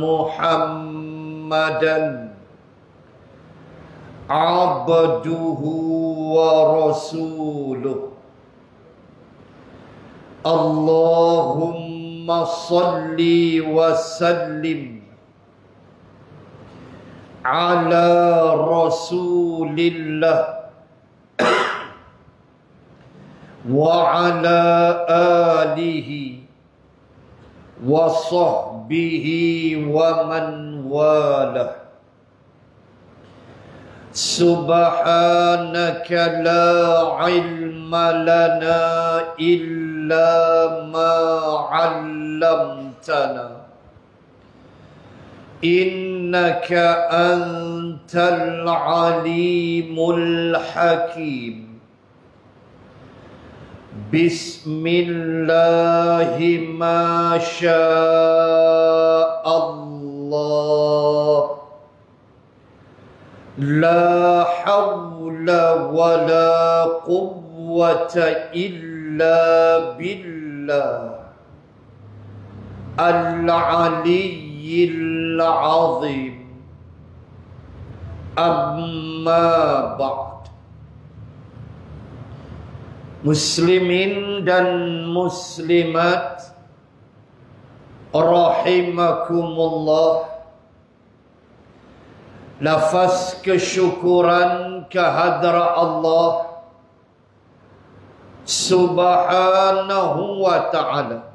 Muhammadan abduhu wa rasuluh. Allahumma salli wa sallim ala rasulillah wa ala alihi wa sahbihi wa man walah. Subhanaka la ilma lana illa ma 'allamtana innaka antal alimul hakim. Bismillahi ma sya'allah. La hawla wa la quwwata illa billah al-aliyyil azim. Amma ba'd. Muslimin dan muslimat rahimakumullah, lafaz kesyukuran kehadrat Allah subhanahu wa ta'ala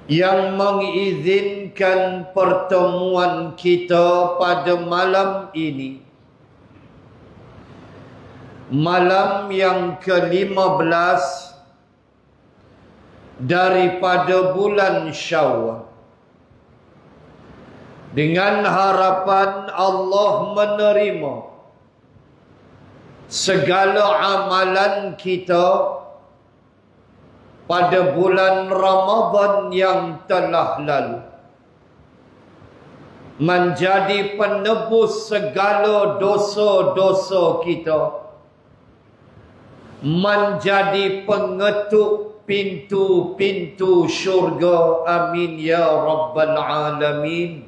yang mengizinkan pertemuan kita pada malam ini, malam yang ke-15 daripada bulan Syawal, dengan harapan Allah menerima segala amalan kita pada bulan Ramadan yang telah lalu, menjadi penebus segala dosa-dosa kita, menjadi pengetuk pintu-pintu syurga. Amin ya Rabbal Alamin.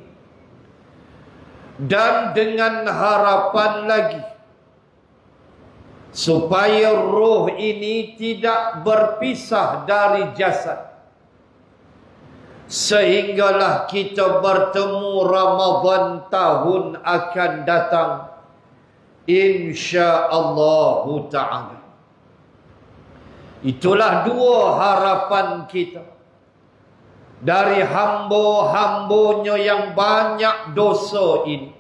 Dan dengan harapan lagi supaya roh ini tidak berpisah dari jasad, sehinggalah kita bertemu Ramadan tahun akan datang insya-Allah ta'ala. Itulah dua harapan kita dari hamba-hambanya yang banyak dosa ini.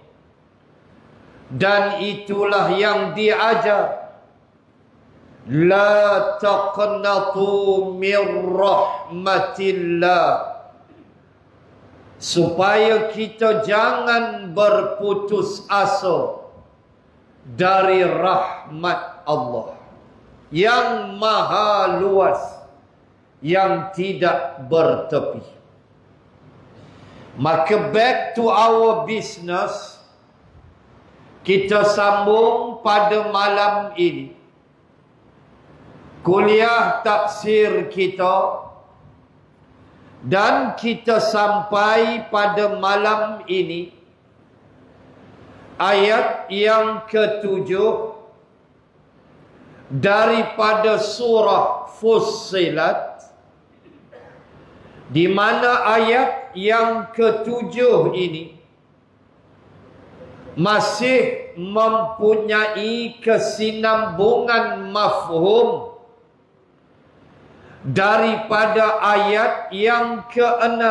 Dan itulah yang diajar, la taqnatu min rahmatillah, supaya kita jangan berputus asa dari rahmat Allah yang maha luas, yang tidak bertepi. Maka back to our business, kita sambung pada malam ini kuliah tafsir kita, dan kita sampai pada malam ini ayat yang ke-7 daripada surah Fussilat, di mana ayat yang ke-7 ini masih mempunyai kesinambungan mafhum daripada ayat yang ke-6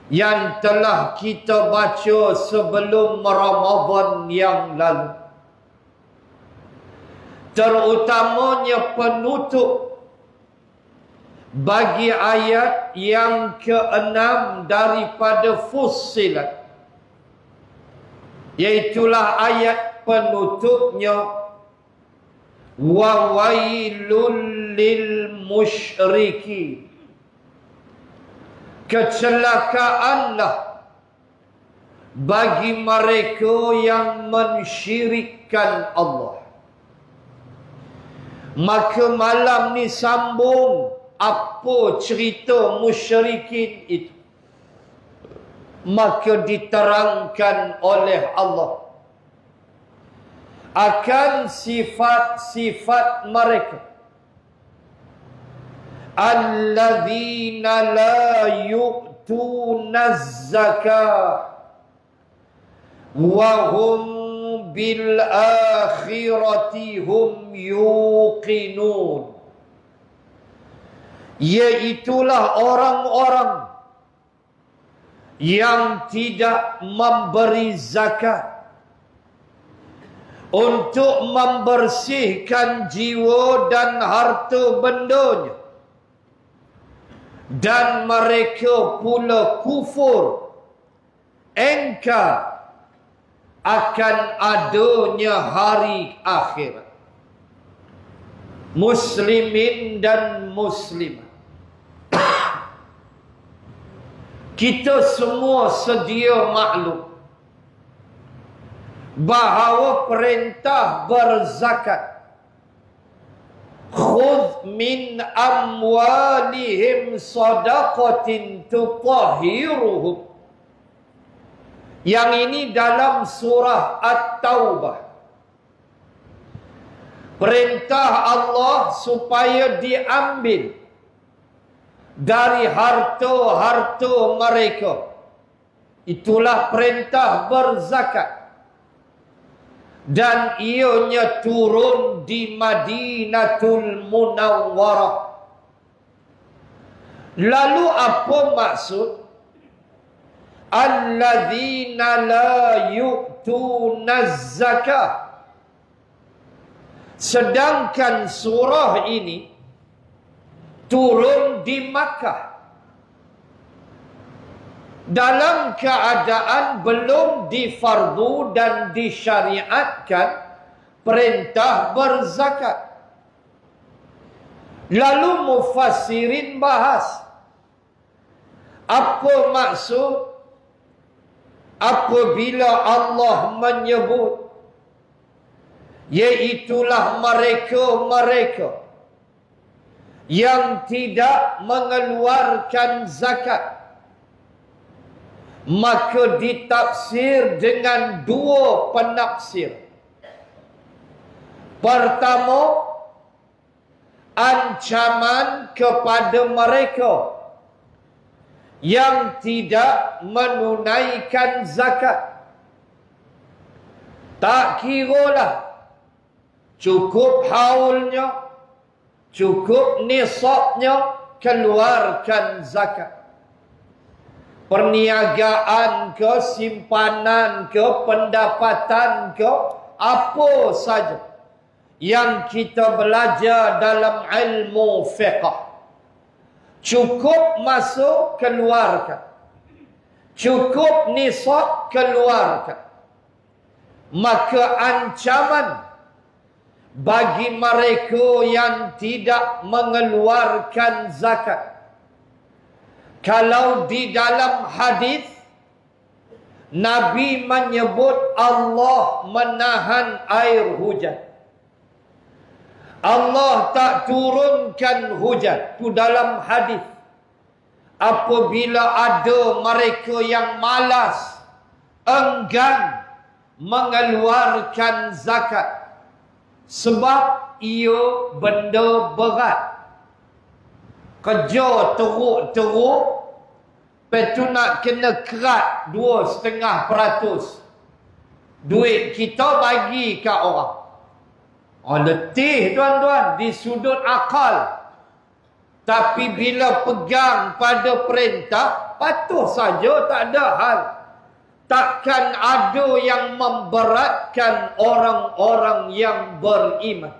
yang telah kita baca sebelum Ramadan yang lalu, terutamanya penutup bagi ayat yang ke-6 daripada Fussilat, iaitulah ayat penutupnya, wa wailul lil musyriki, kecelakaanlah bagi mereka yang mensyirikkan Allah. Maka malam ni sambung apa cerita musyrikin itu, maka diterangkan oleh Allah akan sifat-sifat mereka. Alladzina la yu'tuna zakah wa hum bil akhirati hum yuqinun. Iaitulah orang-orang yang tidak memberi zakat untuk membersihkan jiwa dan harta bendanya, dan mereka pula kufur engkar akan adanya hari akhirat. Muslimin dan muslimat, kita semua sedia maklum bahawa perintah berzakat, khudh min amwalihim sadaqatin tutahhiruhum, yang ini dalam surah At-Taubah. Perintah Allah supaya diambil dari harta-harta mereka. Itulah perintah berzakat. Dan ianya turun di Madinatul Munawwarah. Lalu apa maksud? Alladzina la yu'tuna zakah. Sedangkan surah ini turun di Makkah dalam keadaan belum difardu dan disyariatkan perintah berzakat. Lalu mufassirin bahas apa maksud apabila Allah menyebut iaitulah mereka-mereka yang tidak mengeluarkan zakat, maka ditafsir dengan dua penafsir. Pertama, ancaman kepada mereka yang tidak menunaikan zakat. Tak kiralah cukup haulnya, cukup nisabnya, keluarkan zakat. Perniagaan ke, simpanan ke, pendapatan ke, apa saja yang kita belajar dalam ilmu fiqh, cukup masuk, keluarkan. Cukup nisab, keluarkan. Maka ancaman bagi mereka yang tidak mengeluarkan zakat. Kalau di dalam hadis Nabi menyebut Allah menahan air hujan, Allah tak turunkan hujan. Itu dalam hadis. Apabila ada mereka yang malas, enggan mengeluarkan zakat sebab ia benda berat, kerja teruk-teruk, lepas tu nak kena kerat 2,5% duit kita bagi kat orang. Letih tuan-tuan di sudut akal. Tapi bila pegang pada perintah, patuh saja, tak ada hal. Takkan ada yang memberatkan orang-orang yang beriman.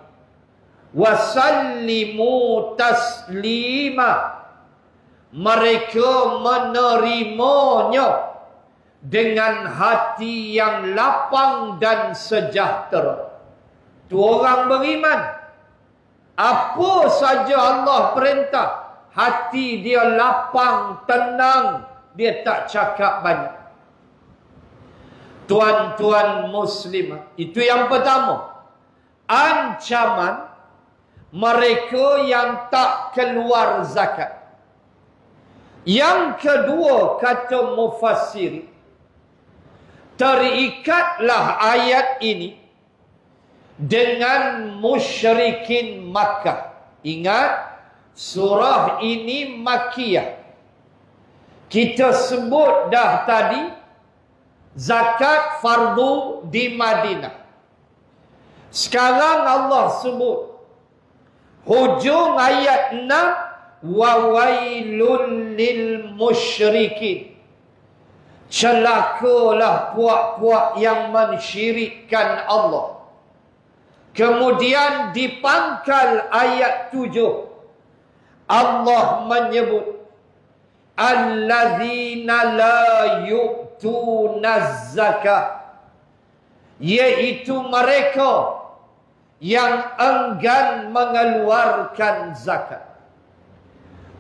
Wasallimu taslima. Mereka menerimanya dengan hati yang lapang dan sejahtera. Itu orang beriman. Apa saja Allah perintah, hati dia lapang, tenang, dia tak cakap banyak. Tuan-tuan muslimah, itu yang pertama. Ancaman mereka yang tak keluar zakat. Yang kedua, kata mufassir, terikatlah ayat ini dengan musyrikin Makkah. Ingat, surah ini Makkiyah. Kita sebut dah tadi, zakat fardu di Madinah. Sekarang Allah sebut hujung ayat 6, wa wailul lil musyrikin. Celakalah puak-puak yang mensyirikkan Allah. Kemudian di pangkal ayat 7 Allah menyebut allazina la yu'tuna zakah, iaitu mereka yang enggan mengeluarkan zakat.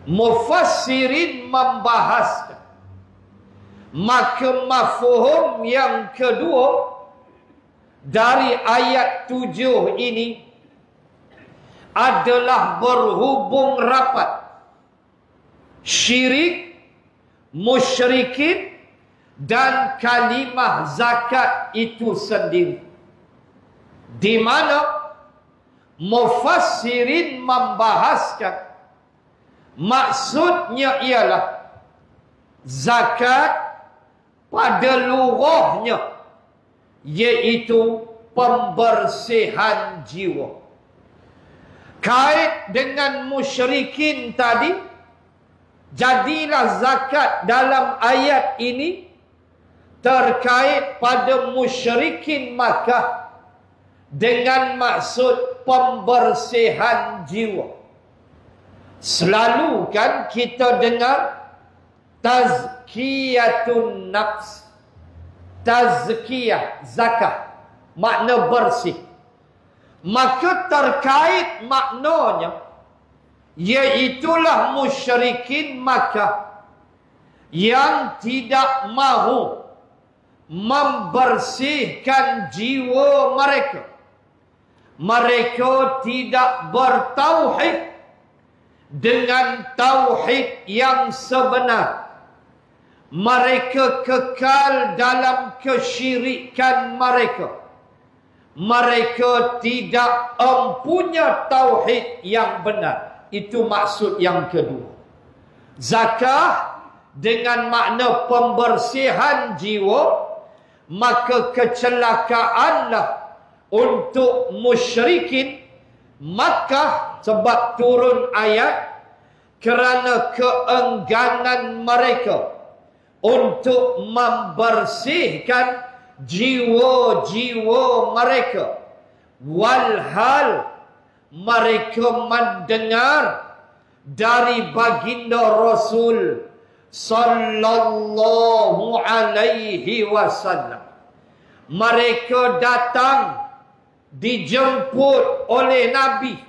Mufassirin membahaskan, maka mafhum yang kedua dari ayat 7 ini adalah berhubung rapat syirik, musyrikin dan kalimah zakat itu sendiri, di mana mufassirin membahaskan maksudnya ialah zakat pada lughahnya, iaitu pembersihan jiwa. Kait dengan musyrikin tadi, jadilah zakat dalam ayat ini terkait pada musyrikin Makkah dengan maksud pembersihan jiwa. Selalu kan kita dengar tazkiyatun nafs, tazkiyah, zakah, makna bersih. Maka terkait maknanya, iaitulah musyrikin Makkah yang tidak mahu membersihkan jiwa mereka. Mereka tidak bertauhid dengan tauhid yang sebenar. Mereka kekal dalam kesyirikan mereka. Mereka tidak mempunyai tauhid yang benar. Itu maksud yang kedua. Zakah dengan makna pembersihan jiwa, maka kecelakaanlah untuk musyrikin Makkah sebab turun ayat kerana keengganan mereka untuk membersihkan jiwa-jiwa mereka, walhal mereka mendengar dari baginda Rasul sallallahu alaihi wasallam. Mereka datang dijemput oleh Nabi.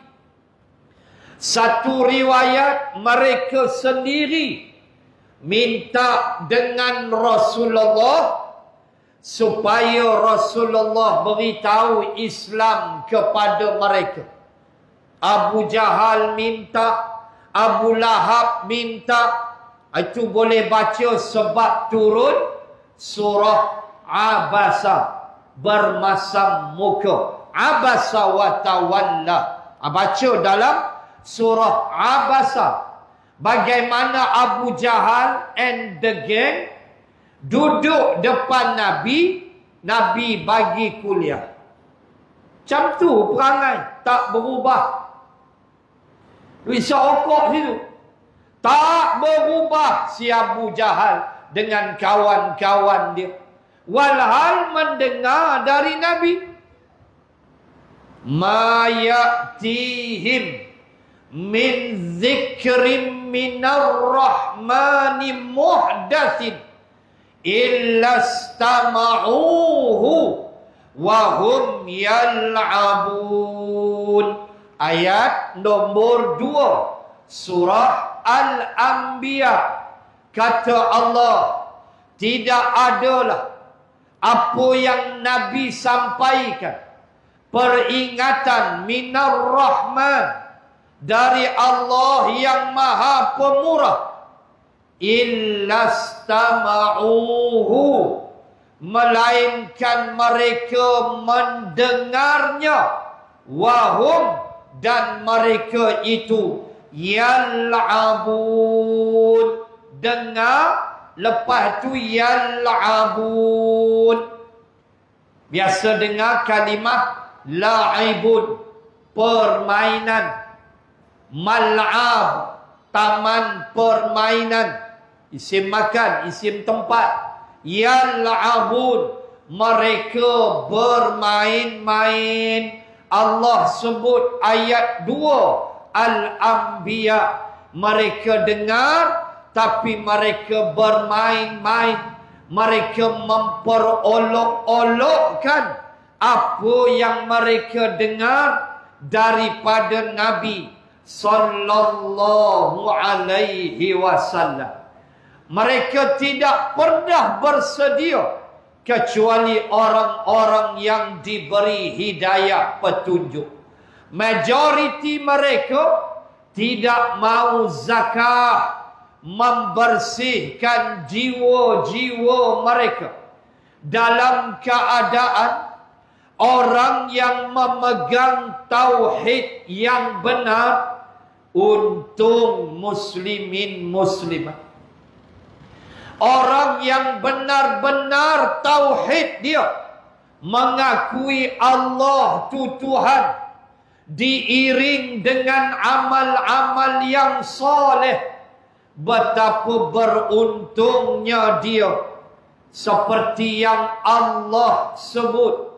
Satu riwayat mereka sendiri minta dengan Rasulullah supaya Rasulullah beritahu Islam kepada mereka. Abu Jahal minta, Abu Lahab minta. Itu boleh baca sebab turun surah Abasa, bermasam muka. Abasa wa tawalla. Baca dalam surah Abasa bagaimana Abu Jahal and the gang duduk depan Nabi, Nabi bagi kuliah. Macam tu perangai, tak berubah. Bisa okok situ. Tak berubah si Abu Jahal dengan kawan-kawan dia. Walhal mendengar dari Nabi, ma ya'tihim min zikrim minar rahmani muhdatsin illa istama'uhu wa hum yal'abun. Ayat nombor 2 surah Al-Anbiya. Kata Allah, tidak adalah apa yang Nabi sampaikan peringatan minar rahman dari Allah yang Maha Pemurah, illastama'uhu, melainkan mereka mendengarnya, wahum, dan mereka itu yal'abun, dengar, lepas tu yal'abun. Biasa dengar kalimah la'ibun, permainan, mal'ab, taman permainan, isim makan, isim tempat. Yal'abun, mereka bermain-main. Allah sebut ayat 2 Al-Anbiya, mereka dengar tapi mereka bermain-main. Mereka memperolok-olokkan apa yang mereka dengar daripada Nabi sallallahu alaihi wasallam. Mereka tidak pernah bersedia kecuali orang-orang yang diberi hidayah petunjuk. Majoriti mereka tidak mau zakah, membersihkan jiwa-jiwa mereka dalam keadaan orang yang memegang tauhid yang benar. Untung muslimin muslimat, orang yang benar-benar tauhid dia, mengakui Allah tu Tuhan, diiring dengan amal-amal yang soleh. Betapa beruntungnya dia, seperti yang Allah sebut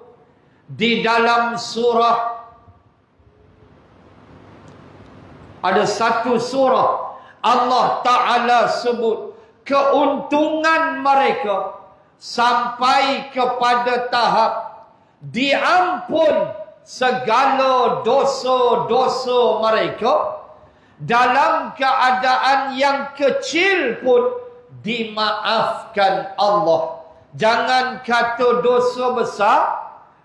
di dalam surah. Ada satu surah Allah Ta'ala sebut keuntungan mereka sampai kepada tahap diampun segala dosa-dosa mereka, dalam keadaan yang kecil pun dimaafkan Allah. Jangan kata dosa besar,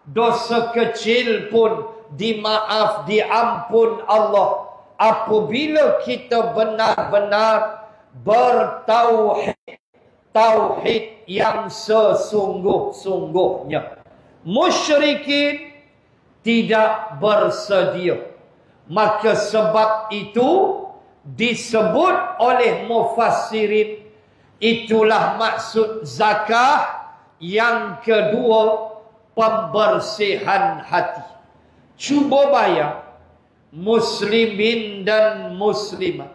dosa kecil pun diampun Allah apabila kita benar-benar bertauhid, tauhid yang sesungguh-sungguhnya. Musyrikin tidak bersedia. Maka sebab itu disebut oleh mufassirin, itulah maksud zakah yang kedua, pembersihan hati. Cuba bayar muslimin dan muslimat,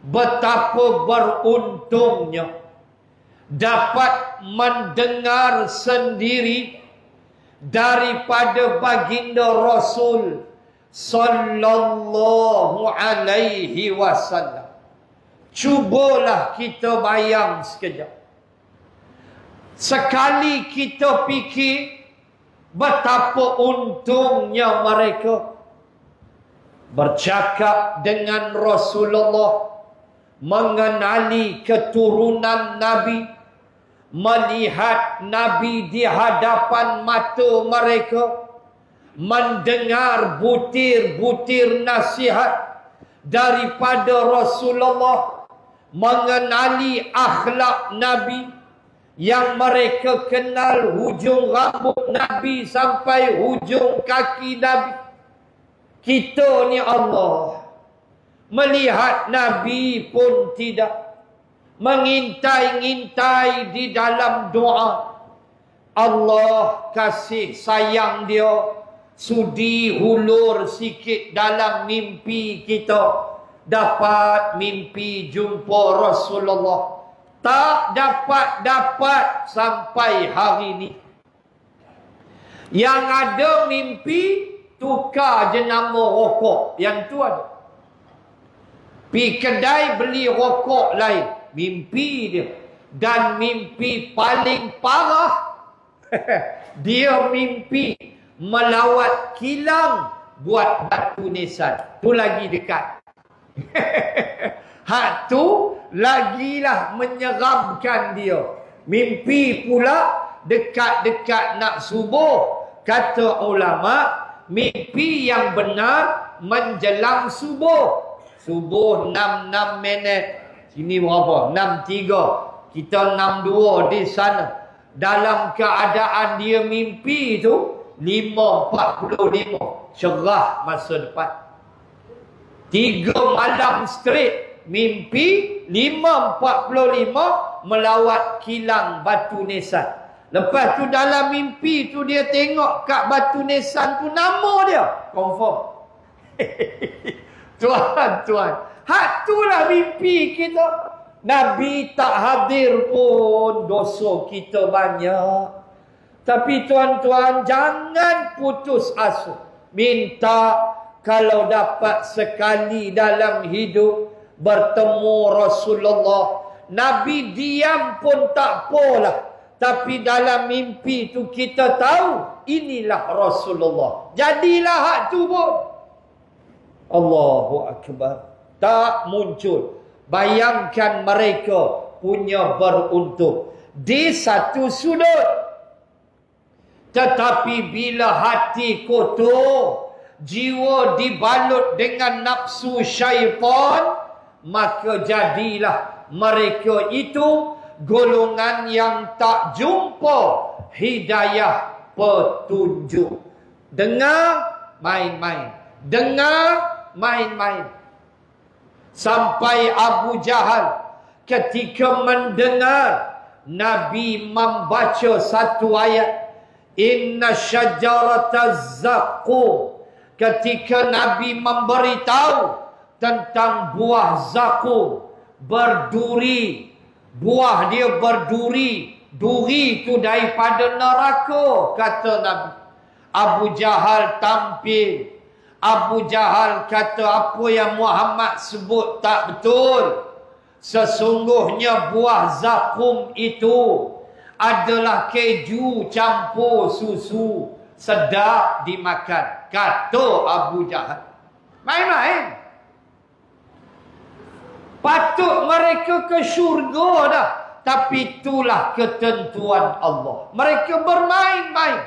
betapa beruntungnya dapat mendengar sendiri daripada baginda Rasul sallallahu alaihi wasallam. Cubalah kita bayang sekejap. Sekali kita fikir betapa untungnya mereka bercakap dengan Rasulullah, mengenali keturunan Nabi, melihat Nabi di hadapan mata mereka, mendengar butir-butir nasihat daripada Rasulullah, mengenali akhlak Nabi yang mereka kenal hujung rambut Nabi sampai hujung kaki Nabi. Kita ni Allah melihat Nabi pun tidak, mengintai-ngintai di dalam doa. Allah kasih sayang dia, sudi hulur sikit dalam mimpi kita, dapat mimpi jumpa Rasulullah. Tak dapat sampai hari ni. Yang ada mimpi, tukar je nama rokok. Yang tu ada. Pergi kedai beli rokok lain, mimpi dia. Dan mimpi paling parah, dia mimpi melawat kilang buat batu nisan. Tu lagi dekat. Hak tu lagilah menyeramkan dia. Mimpi pula dekat-dekat nak subuh. Kata ulama, mimpi yang benar menjelang subuh. Subuh 6 minit. Sini berapa? 6.3. Kita 6.2 di sana. Dalam keadaan dia mimpi tu 5.45. Cerah masa depan. 3 malam straight mimpi. 5.45 melawat kilang Batu Nisan. Lepas tu dalam mimpi tu dia tengok kat Batu Nisan tu nama dia. Confirm. Tuan-tuan, hak itulah mimpi kita. Nabi tak hadir pun dosa kita banyak. Tapi tuan-tuan, jangan putus asa. Minta kalau dapat sekali dalam hidup bertemu Rasulullah. Nabi diam pun tak apalah. Tapi dalam mimpi tu kita tahu inilah Rasulullah. Jadilah hak tu pun. Allahu Akbar. Tak muncul. Bayangkan mereka punya beruntung di satu sudut. Tetapi bila hati kotor, jiwa dibalut dengan nafsu syaitan, maka jadilah mereka itu golongan yang tak jumpa hidayah petunjuk. Dengar main-main. Dengar main-main. Sampai Abu Jahal ketika mendengar Nabi membaca satu ayat, Inna syajarata zaqqum. Ketika Nabi memberitahu tentang buah zaqqum, berduri, buah dia berduri, duri itu daripada neraka, kata Nabi. Abu Jahal tampil. Abu Jahal kata apa yang Muhammad sebut tak betul. Sesungguhnya buah zakum itu adalah keju campur susu, sedap dimakan, kata Abu Jahal. Main-main. Patut mereka ke syurga dah. Tapi itulah ketentuan Allah. Mereka bermain-main.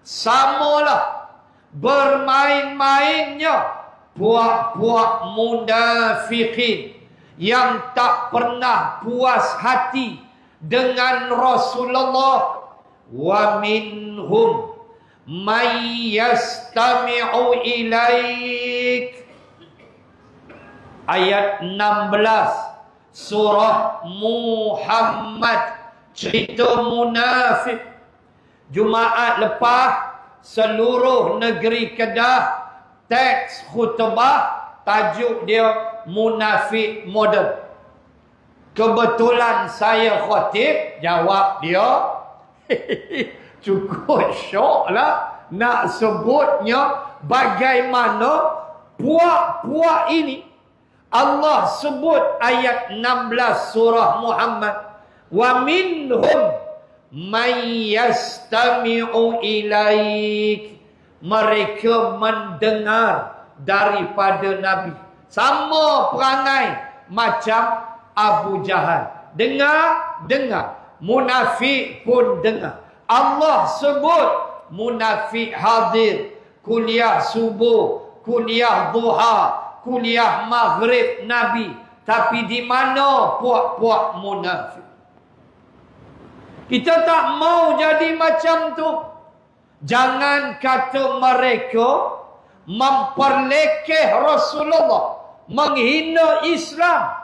Samalah bermain-mainnya puak-puak munafikin yang tak pernah puas hati dengan Rasulullah. Wa minhum may yastami'u ilaik. Ayat 16 surah Muhammad, cerita munafik. Jumaat lepas seluruh negeri Kedah teks khutbah, tajuk dia munafik moden. Kebetulan saya khatib, jawab dia cukup syok lah nak sebutnya bagaimana puak-puak ini. Allah sebut ayat 16 surah Muhammad, wa minhum may yastami'u ilaik. Mereka mendengar daripada Nabi. Sama perangai macam Abu Jahal. Dengar. Munafik pun dengar. Allah sebut munafik hadir. Kuliah subuh, kuliah duha, kuliah maghrib Nabi. Tapi di mana puak-puak munafik? Kita tak mau jadi macam tu. Jangan kata mereka memperlekeh Rasulullah, menghina Islam.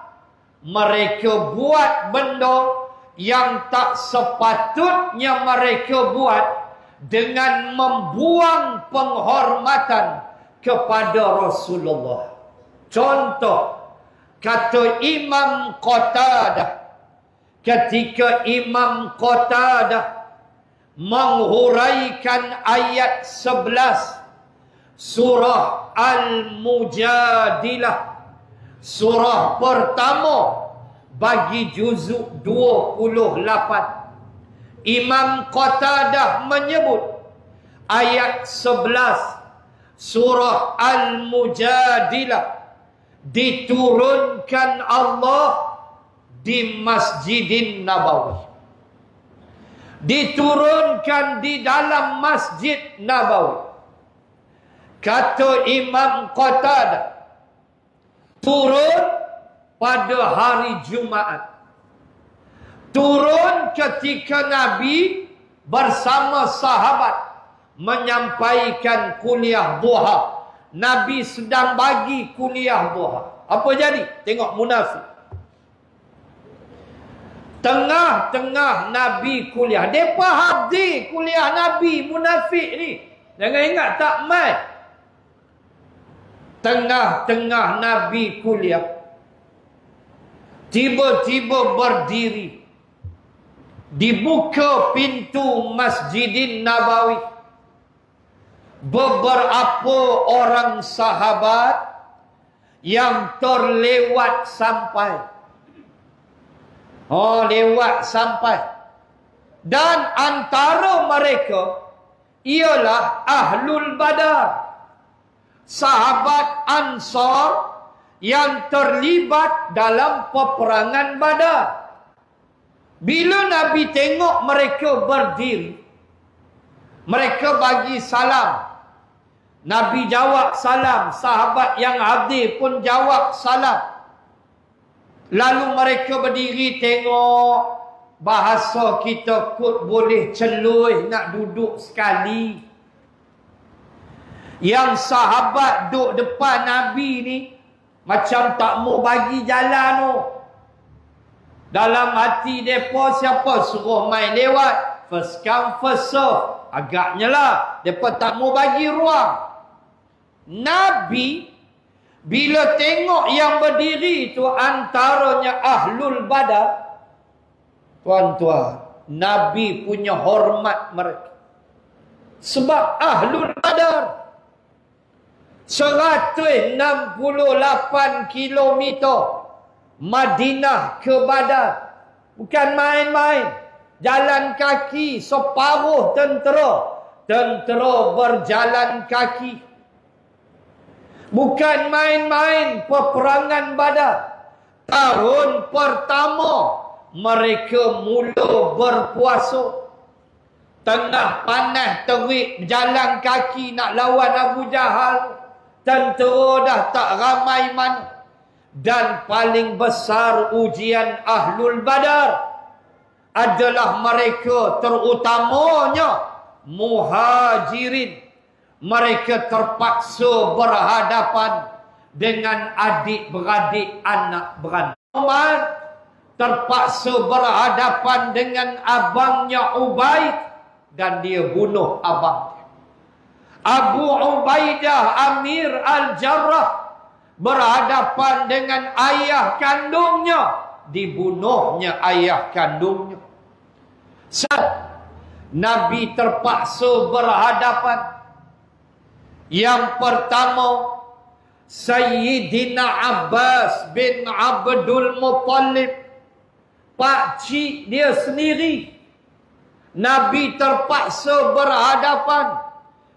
Mereka buat benda yang tak sepatutnya mereka buat dengan membuang penghormatan kepada Rasulullah. Contoh, kata Imam Qatadah, ketika Imam Qatadah menghuraikan ayat 11 surah Al-Mujadilah, surah pertama bagi juzuk 28, Imam Qatadah menyebut ayat 11 surah Al-Mujadilah diturunkan Allah di Masjidin Nabawi. Diturunkan di dalam Masjid Nabawi. Kata Imam Qatadah, turun pada hari Jumaat. Turun ketika Nabi bersama sahabat menyampaikan kuliah duha. Nabi sedang bagi kuliah duha. Apa jadi? Tengok munafik. Tengah-tengah Nabi kuliah. Mereka hadir kuliah Nabi, munafik ni. Jangan ingat tak mai. Tengah-tengah Nabi kuliah, tiba-tiba berdiri. Dibuka pintu Masjidin Nabawi. Beberapa orang sahabat yang terlewat sampai. Lewat sampai. Dan antara mereka ialah Ahlul Badar. Sahabat Ansar yang terlibat dalam peperangan Badar. Bila Nabi tengok mereka berdiri, mereka bagi salam. Nabi jawab salam. Sahabat yang hadir pun jawab salam. Lalu mereka berdiri tengok. Bahasa kita kot boleh celuh nak duduk sekali. Yang sahabat duduk depan Nabi ni macam tak mau bagi jalan tu. Dalam hati mereka, siapa suruh main lewat? First come first serve. Agaknya lah mereka tak mau bagi ruang. Nabi bila tengok yang berdiri tu antaranya Ahlul Badar, tuan-tuan, Nabi punya hormat mereka. Sebab Ahlul Badar 168 kilometer Madinah ke Badar. Bukan main-main. Jalan kaki separuh tentera. Tentera berjalan kaki. Bukan main-main peperangan Badar. Tahun pertama mereka mula berpuasa. Tengah panas terik berjalan kaki nak lawan Abu Jahal. Tentera dah tak ramai mana. Dan paling besar ujian Ahlul Badar adalah mereka, terutamanya Muhajirin. Mereka terpaksa berhadapan dengan adik-beradik anak beranak. Umar terpaksa berhadapan dengan abangnya Ubaid dan dia bunuh abang. Abu Ubaidah Amir Al-Jarrah berhadapan dengan ayah kandungnya, dibunuhnya ayah kandungnya. Nabi terpaksa berhadapan. Yang pertama, Sayyidina Abbas bin Abdul Muttalib, pakcik dia sendiri. Nabi terpaksa berhadapan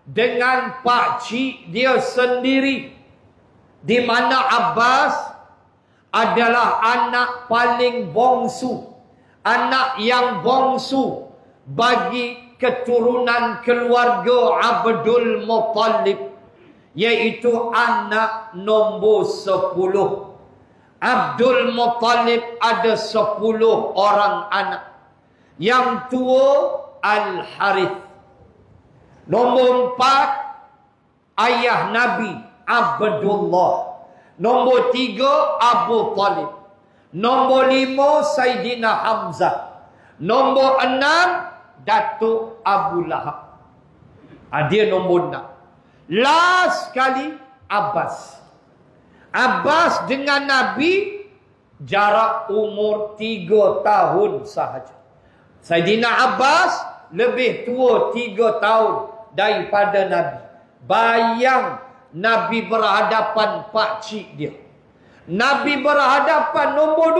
dengan pakcik dia sendiri, di mana Abbas adalah anak paling bongsu, anak yang bongsu bagi keturunan keluarga Abdul Muttalib, iaitu anak nombor 10. Abdul Muttalib ada 10 orang anak. Yang tua Al-Harith. Nombor 4 ayah Nabi Abdullah. Nombor 3 Abu Talib. Nombor 5 Sayyidina Hamzah. Nombor 6 Datuk Abu Lahab. Dia nombor 6. Last kali Abbas. Abbas dengan Nabi jarak umur 3 tahun sahaja. Sayyidina Abbas lebih tua 3 tahun daripada Nabi. Bayang Nabi berhadapan pakcik dia. Nabi berhadapan nombor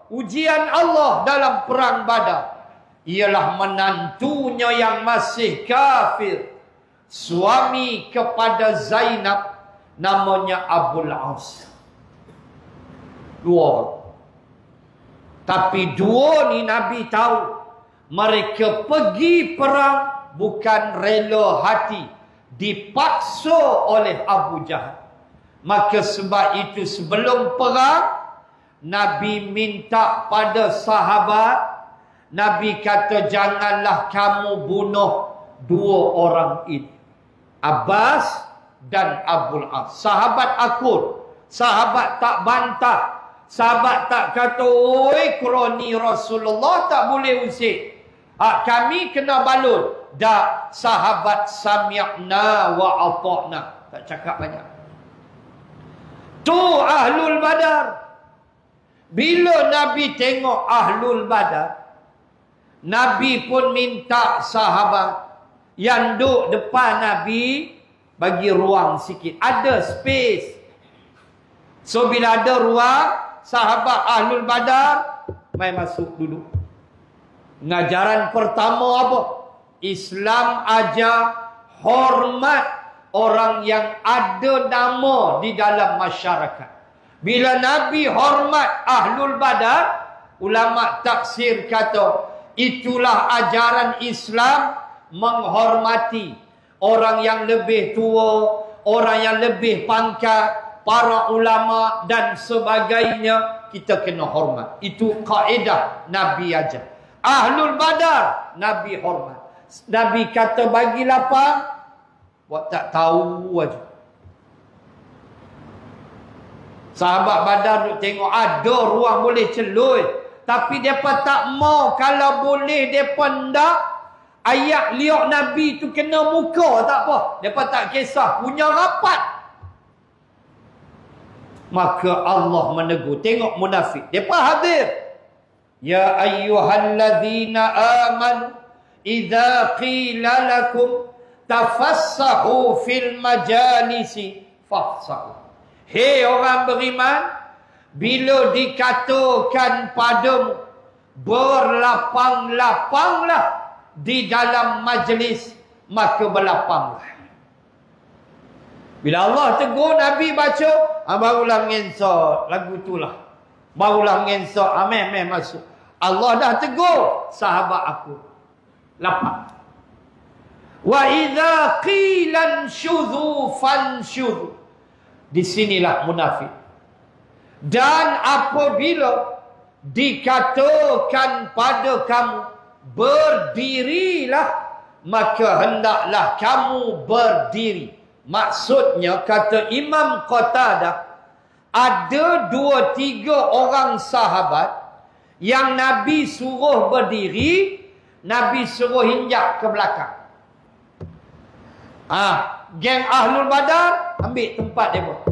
2. Ujian Allah dalam perang Badar ialah menantunya yang masih kafir, suami kepada Zainab, namanya Abul As. 2 orang. Tapi 2 ni Nabi tahu mereka pergi perang bukan rela hati, dipaksa oleh Abu Jahal. Maka sebab itu sebelum perang, Nabi minta pada sahabat, Nabi kata janganlah kamu bunuh dua orang ini, Abbas dan Abul As. Sahabat akur, sahabat tak bantah, sahabat tak kata oi kroni Rasulullah tak boleh usik, kami kena balun. Dak, sahabat sami'na wa ata'na, tak cakap banyak. Tu Ahlul Badar. Bila Nabi tengok Ahlul Badar, Nabi pun minta sahabat yang duduk depan Nabi bagi ruang sikit. Ada space. So bila ada ruang, sahabat Ahlul Badar mai masuk duduk. Pengajaran pertama apa? Islam ajar hormat orang yang ada nama di dalam masyarakat. Bila Nabi hormat Ahlul Badar, ulama tafsir kata itulah ajaran Islam, menghormati orang yang lebih tua, orang yang lebih pangkat, para ulama dan sebagainya, kita kena hormat. Itu kaedah Nabi ajar. Ahlul Badar Nabi hormat. Nabi kata bagi lapang, buat tak tahu aja. Sahabat Badar duk tengok ada ruang boleh celui, tapi depa tak mau. Kalau boleh depa ndak, ayat liak Nabi tu kena muka tak apa. Depa tak kisah, punya rapat. Maka Allah menegur. Tengok munafik, depa hadir. Ya ayyuhalladzina amanu idza qila lakum tafassahu fil majalisi fafsahu. Hei orang beriman, bila dikatakan padamu berlapang-lapanglah di dalam majlis, maka berlapanglah. Bila Allah tegur, Nabi baca, barulah mengesok lagu itulah. Barulah mengesok, amin masuk. Allah dah tegur sahabat aku, lapang. Wa idza qila anshudhu fanshudhu. Di sinilah munafik. Dan apabila dikatakan pada kamu berdirilah, maka hendaklah kamu berdiri. Maksudnya, kata Imam Qatadah, ada 2-3 orang sahabat yang Nabi suruh berdiri, Nabi suruh hinjak ke belakang. Geng Ahlul Badar ambil tempat mereka.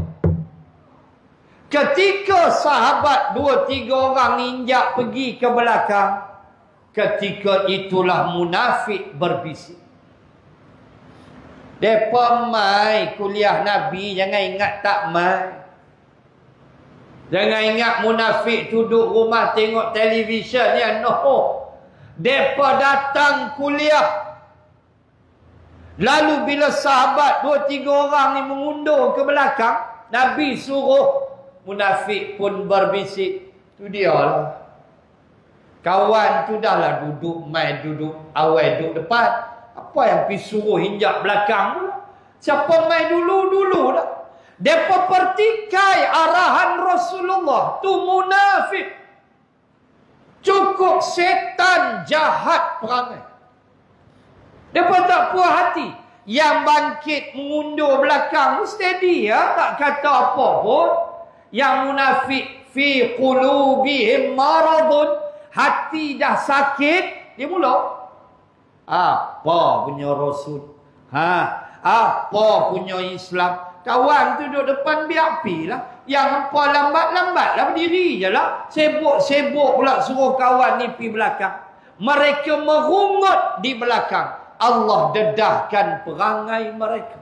Ketika sahabat 2-3 orang ninjak pergi ke belakang, ketika itulah munafik berbisik. Depa mai kuliah Nabi, jangan ingat tak mai. Jangan ingat munafik duduk rumah tengok televisyen ya, no. Depa datang kuliah. Lalu bila sahabat 2-3 orang ni mengundur ke belakang, Nabi suruh, munafik pun berbisik. Tu dia lah. Kawan tu dah lah duduk, mai duduk, awal duduk depan. Apa yang pergi suruh hinjak belakang tu? Siapa mai dulu-dulu dah. Depa pertikai arahan Rasulullah. Tu munafik. Cukup setan jahat perangai. Depa tak puas hati. Yang bangkit mengundur belakang steady ya, tak kata apa pun. Yang munafik fi qulubihim maradun, hati dah sakit, dia mula apa punya Rasul, apa punya Islam. Kawan tu duduk depan biar apilah. Yang hampa lambat-lambat lah berdiri je lah. Sibuk pula suruh kawan ni pergi belakang. Mereka merungut di belakang. Allah dedahkan perangai mereka.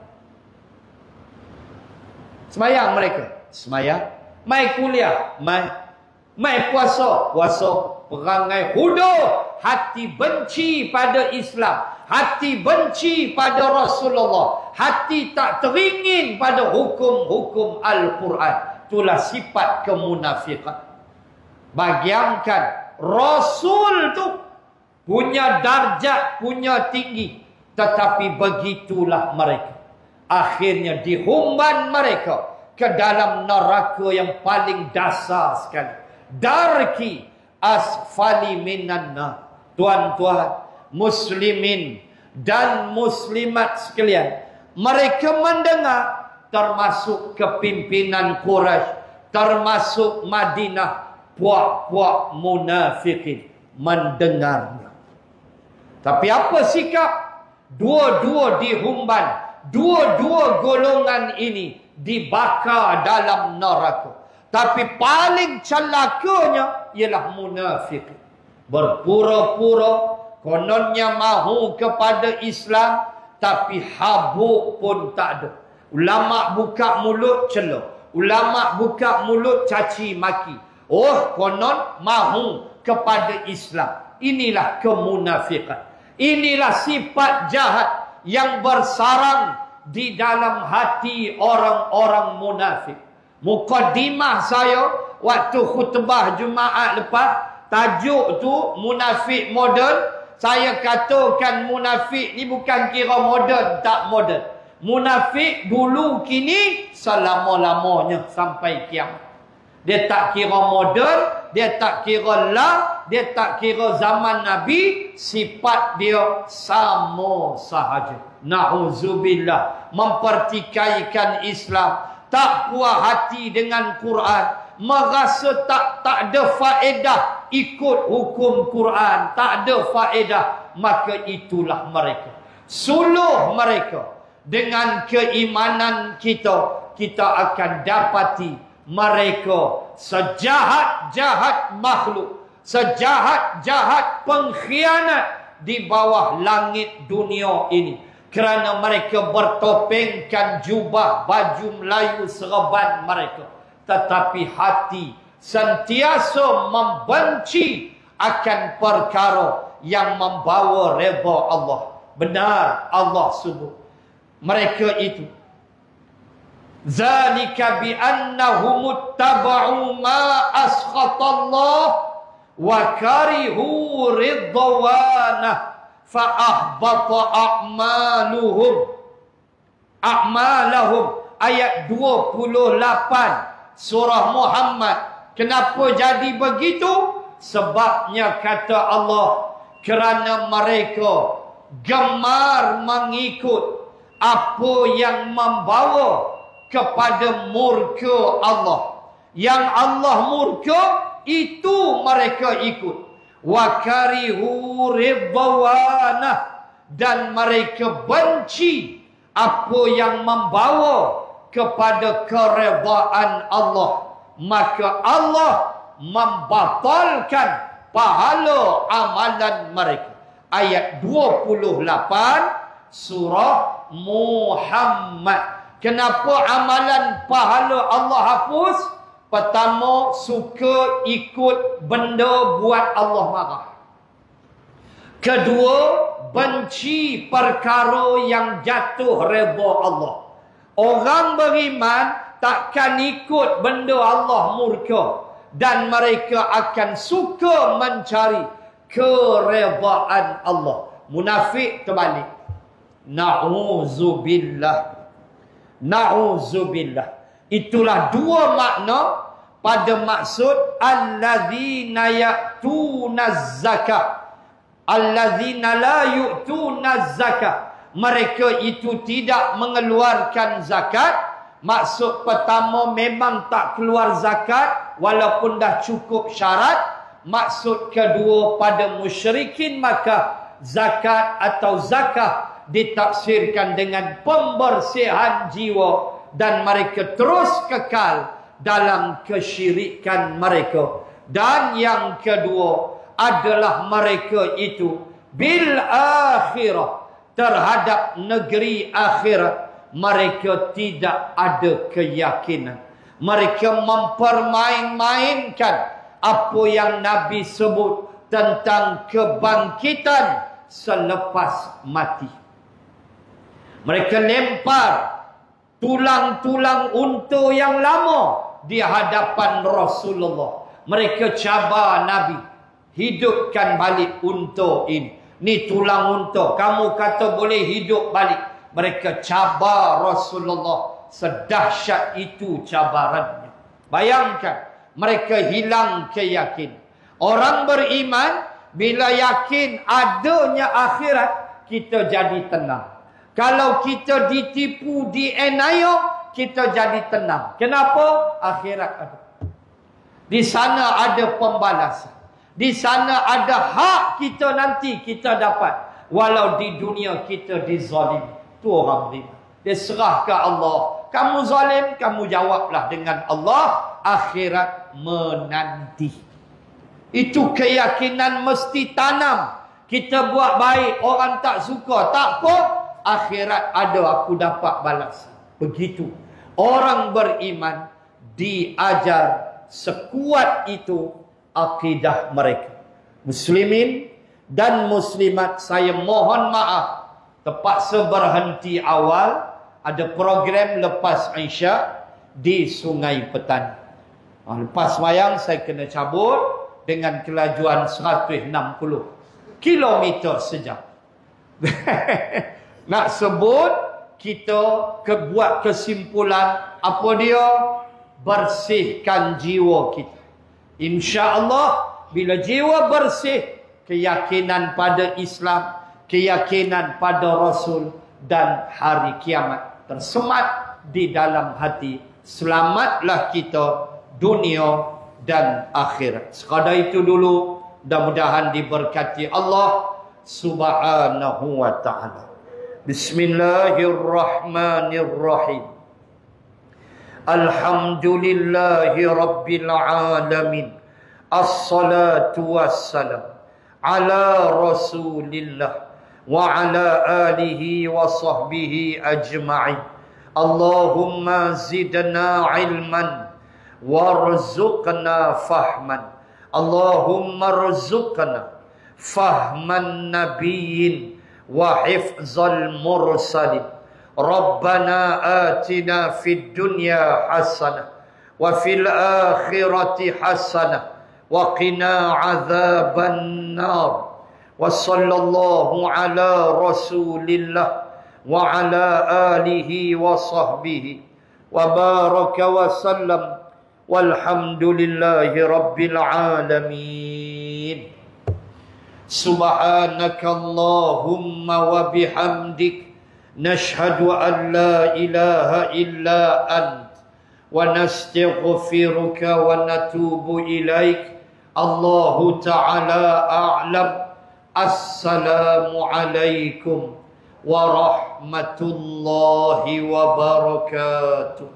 Semayang mereka, semayang. Mai kuliah, mai puasa. Perangai hudur. Hati benci pada Islam, hati benci pada Rasulullah, hati tak teringin pada hukum-hukum Al-Quran. Itulah sifat kemunafikan. Bayangkan, Rasul tu punya darjat, punya tinggi, tetapi begitulah mereka. Akhirnya dihumban mereka ke dalam neraka yang paling dasar sekali. Darki asfali minan nar. Tuan-tuan, muslimin dan muslimat sekalian, mereka mendengar, termasuk kepimpinan Quraisy, termasuk Madinah, puak-puak munafikin mendengarnya. Tapi apa sikap? Dua-dua dihumban, dua-dua golongan ini dibakar dalam neraka. Tapi paling celakanya ialah munafik. Berpura-pura kononnya mahu kepada Islam, tapi habuk pun tak ada. Ulama buka mulut celah, ulama buka mulut caci maki. Oh, konon mahu kepada Islam. Inilah kemunafikan. Inilah sifat jahat yang bersarang di dalam hati orang-orang munafik. Mukaddimah saya waktu khutbah Jumaat lepas, tajuk tu munafik moden. Saya katakan munafik ni bukan kira moden tak moden. Munafik dulu kini selama-lamanya sampai kiamat. Dia tak kira moden, dia tak kira lah, dia tak kira zaman Nabi, sifat dia sama sahaja. Na'udzubillah, mempertikaikan Islam, tak puas hati dengan Quran, merasa tak ada faedah ikut hukum Quran, tak ada faedah, maka itulah mereka. Suluh mereka dengan keimanan kita, kita akan dapati mereka sejahat-jahat makhluk, sejahat-jahat pengkhianat di bawah langit dunia ini. Kerana mereka bertopengkan jubah baju Melayu serban mereka, tetapi hati sentiasa membenci akan perkara yang membawa redha Allah. Benar Allah sebut mereka itu, zalika bi annahum ittaba'u ma asqatallah wa karihu ridwanah fa ahbata a'malahum. Ayat 28 surah Muhammad. Kenapa jadi begitu? Sebabnya kata Allah, kerana mereka gemar mengikut apa yang membawa kepada murka Allah. Yang Allah murka, itu mereka ikut. Wa karihu ridwanah, dan mereka benci apa yang membawa kepada keredaan Allah. Maka Allah membatalkan pahala amalan mereka. Ayat 28 surah Muhammad. Kenapa amalan pahala Allah hapus? Pertama, suka ikut benda buat Allah marah. Kedua, benci perkara yang jatuh redha Allah. Orang beriman takkan ikut benda Allah murka, dan mereka akan suka mencari keredaan Allah. Munafik terbalik. Na'udzubillah. Na'udzubillah. Itulah dua makna pada maksud allazina ya'tunaz zakah, allazina la yu'tunaz zakah. Mereka itu tidak mengeluarkan zakat. Maksud pertama memang tak keluar zakat walaupun dah cukup syarat. Maksud kedua pada musyrikin maka zakat atau zakah ditafsirkan dengan pembersihan jiwa, dan mereka terus kekal dalam kesyirikan mereka. Dan yang kedua adalah mereka itu bil akhirah, terhadap negeri akhirat mereka tidak ada keyakinan. Mereka mempermain-mainkan apa yang Nabi sebut tentang kebangkitan selepas mati. Mereka lempar tulang-tulang unta yang lama di hadapan Rasulullah. Mereka cabar Nabi, hidupkan balik unta ini. Ni tulang unta, kamu kata boleh hidup balik. Mereka cabar Rasulullah. Sedahsyat itu cabarannya. Bayangkan, mereka hilang keyakinan. Orang beriman, bila yakin adanya akhirat, kita jadi tenang. Kalau kita ditipu, dienayah, kita jadi tenang. Kenapa? Akhirat ada. Di sana ada pembalasan. Di sana ada hak kita nanti kita dapat. Walau di dunia kita dizalimi. Itu orang beriman. Dia serah ke Allah. Kamu zalim, kamu jawablah dengan Allah. Akhirat menanti. Itu keyakinan mesti tanam. Kita buat baik, orang tak suka, tak apa. Akhirat ada, aku dapat balasan. Begitu. Orang beriman diajar sekuat itu akidah mereka. Muslimin dan muslimat, saya mohon maaf terpaksa berhenti awal. Ada program lepas Isyak di Sungai Petani. Lepas sembahyang saya kena cabut dengan kelajuan 160 km sejam. Nak sebut, kita buat kesimpulan apa dia? Bersihkan jiwa kita. InsyaAllah, bila jiwa bersih, keyakinan pada Islam, keyakinan pada Rasul dan hari kiamat tersemat di dalam hati. Selamatlah kita dunia dan akhirat. Sekadar itu dulu. Mudah-mudahan diberkati Allah Subhanahu wa ta'ala. Bismillahirrahmanirrahim. Alhamdulillahi Rabbil Alamin. Assalatu wassalam ala Rasulillah wa ala alihi wa sahbihi ajma'in. Allahumma zidna ilman warzuqna fahman. Allahumma rzuqna fahman nabiyyin wa hifzal mursalin. Rabbana atina fid dunya hasanah wa fil akhirati hasanah wa qina adzaban nar. Wa sallallahu ala rasulillah wa ala alihi wa sahbihi wa baraka wa sallam. Walhamdulillahi rabbil alamin. Subhanakallahumma wa bihamdik, nashhadu an la ilaha illa ant, wa nastaghfiruka wa natubu ilaik. Allahu ta'ala a'lam. Assalamu alaikum warahmatullahi wabarakatuh.